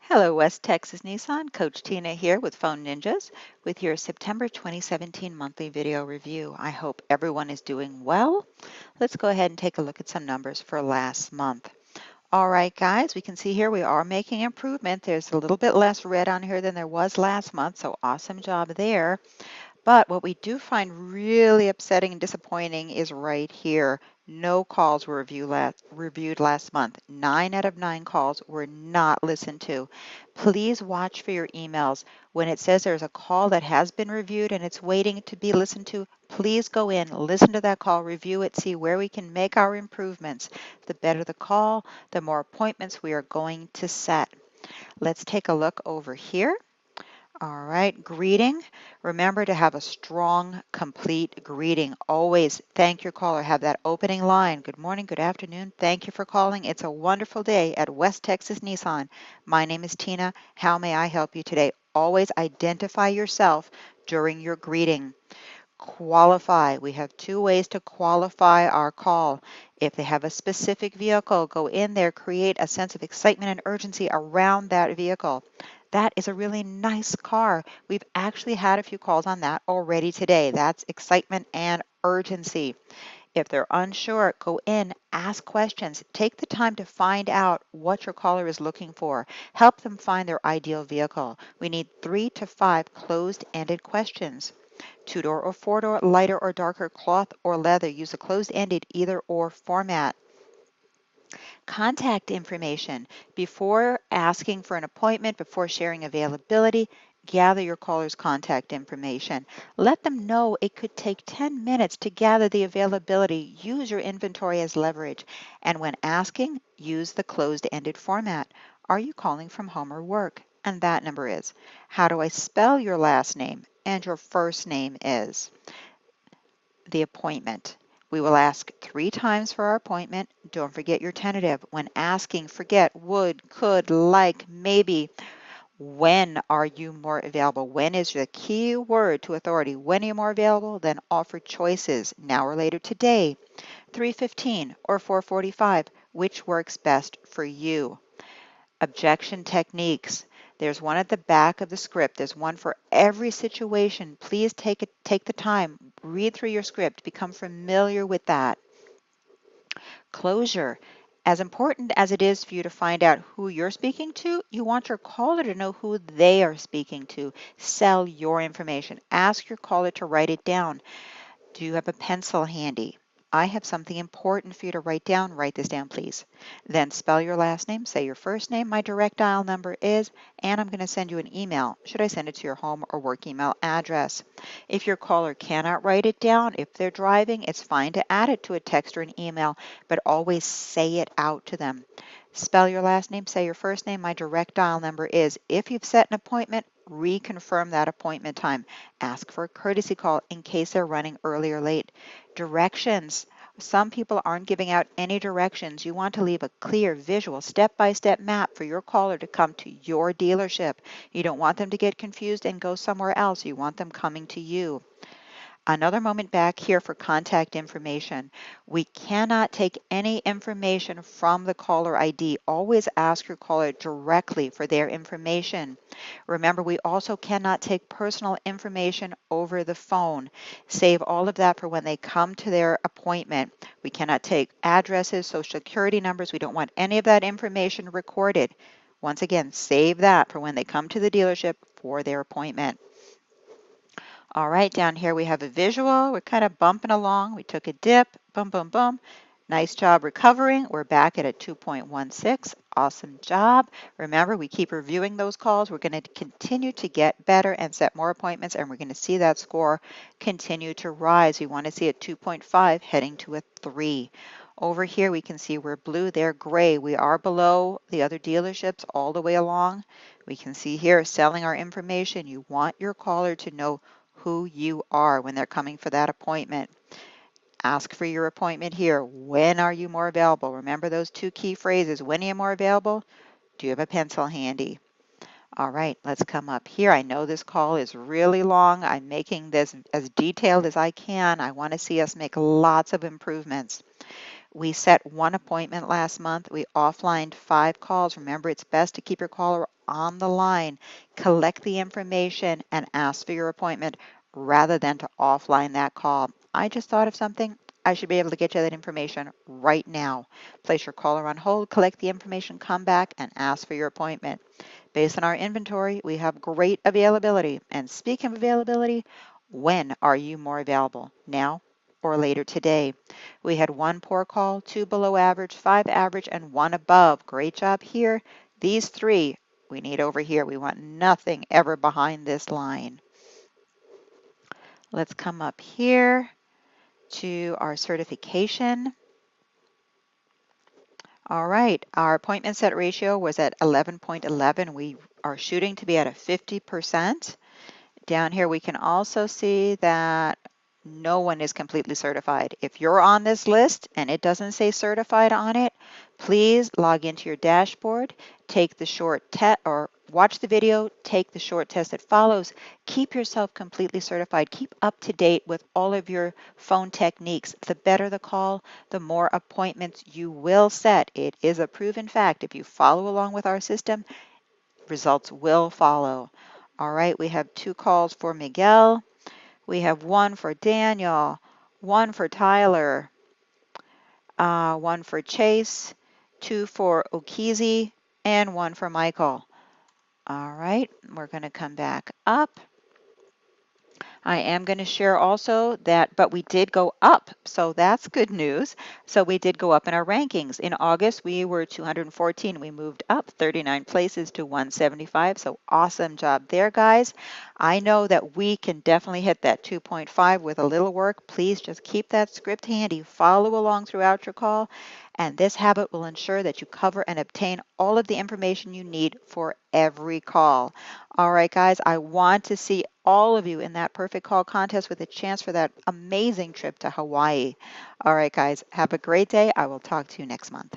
Hello, West Texas Nissan. Coach Tina here with Phone Ninjas with your September 2017 monthly video review. I hope everyone is doing well. Let's go ahead and take a look at some numbers for last month. All right, guys, we can see here we are making improvement. There's a little bit less red on here than there was last month, so awesome job there. But what we do find really upsetting and disappointing is right here. No calls were reviewed last month. 9 out of 9 calls were not listened to. Please watch for your emails. When it says there's a call that has been reviewed and it's waiting to be listened to, please go in, listen to that call, review it, see where we can make our improvements. The better the call, the more appointments we are going to set. Let's take a look over here. All right, greeting. Remember to have a strong, complete greeting. Always thank your caller. Have that opening line. Good morning, good afternoon. Thank you for calling. It's a wonderful day at West Texas Nissan. My name is Tina. How may I help you today? Always identify yourself during your greeting. Qualify. We have 2 ways to qualify our call. If they have a specific vehicle, go in there, create a sense of excitement and urgency around that vehicle. That is a really nice car. We've actually had a few calls on that already today. That's excitement and urgency. If they're unsure, go in, ask questions. Take the time to find out what your caller is looking for. Help them find their ideal vehicle. We need 3 to 5 closed-ended questions. 2-door or 4-door, lighter or darker, cloth or leather. Use a closed-ended either or format. Contact information. Before asking for an appointment, before sharing availability, gather your caller's contact information. Let them know it could take 10 minutes to gather the availability. Use your inventory as leverage. And when asking, use the closed-ended format. Are you calling from home or work? And that number is. How do I spell your last name? And your first name is. The appointment. We will ask 3 times for our appointment. Don't forget your tentative. When asking, forget would, could, like, maybe. When are you more available? When is the key word to authority? When are you more available? Then offer choices. Now or later today, 3:15 or 4:45. Which works best for you? Objection techniques. There's one at the back of the script. There's one for every situation. Please take the time, read through your script, become familiar with that. Closure. As important as it is for you to find out who you're speaking to, you want your caller to know who they are speaking to. Sell your information. Ask your caller to write it down. Do you have a pencil handy? I have something important for you to write down. Write this down, please. Then spell your last name, say your first name. My direct dial number is, and I'm going to send you an email. Should I send it to your home or work email address? If your caller cannot write it down, if they're driving, it's fine to add it to a text or an email, but always say it out to them. Spell your last name, say your first name. My direct dial number is. If you've set an appointment, reconfirm that appointment time. Ask for a courtesy call in case they're running early or late. Directions. Some people aren't giving out any directions. You want to leave a clear, visual, step-by-step map for your caller to come to your dealership. You don't want them to get confused and go somewhere else. You want them coming to you. Another moment back here for contact information. We cannot take any information from the caller ID. Always ask your caller directly for their information. Remember, we also cannot take personal information over the phone. Save all of that for when they come to their appointment. We cannot take addresses, social security numbers. We don't want any of that information recorded. Once again, save that for when they come to the dealership for their appointment. All right, down here we have a visual. We're kind of bumping along. We took a dip, boom, boom, boom. Nice job recovering. We're back at a 2.16. Awesome job. Remember, we keep reviewing those calls. We're going to continue to get better and set more appointments, and we're going to see that score continue to rise. We want to see a 2.5 heading to a 3. Over here, we can see we're blue, they're gray. We are below the other dealerships all the way along. We can see here selling our information. You want your caller to know who you are when they're coming for that appointment. Ask for your appointment here. When are you more available? Remember those 2 key phrases. When are you more available? Do you have a pencil handy? All right, let's come up here. I know this call is really long. I'm making this as detailed as I can. I want to see us make lots of improvements. We set one appointment last month. We offlined 5 calls. Remember, it's best to keep your caller on the line, collect the information, and ask for your appointment rather than to offline that call. I just thought of something. I should be able to get you that information right now. Place your caller on hold, collect the information, come back, and ask for your appointment. Based on our inventory, we have great availability. And speaking of availability, when are you more available? Now or later today? We had 1 poor call, 2 below average, 5 average, and 1 above. Great job here. These 3 we need over here. We want nothing ever behind this line. Let's come up here to our certification. All right, our appointment set ratio was at 11.11. We are shooting to be at a 50%. Down here, we can also see that no one is completely certified. If you're on this list and it doesn't say certified on it, please log into your dashboard, take the short test or watch the video, take the short test that follows. Keep yourself completely certified. Keep up to date with all of your phone techniques. The better the call, the more appointments you will set. It is a proven fact. If you follow along with our system, results will follow. All right, we have 2 calls for Miguel. We have 1 for Daniel, 1 for Tyler, 1 for Chase, 2 for Okizi, and 1 for Michael. All right, we're going to come back up. I am going to share also that, but we did go up, so that's good news. So we did go up in our rankings. In August, we were 214. We moved up 39 places to 175, so awesome job there, guys. I know that we can definitely hit that 2.5 with a little work. Please just keep that script handy. Follow along throughout your call, and this habit will ensure that you cover and obtain all of the information you need for every call. All right, guys, I want to see all of you in that perfect call contest with a chance for that amazing trip to Hawaii. All right, guys, have a great day. I will talk to you next month.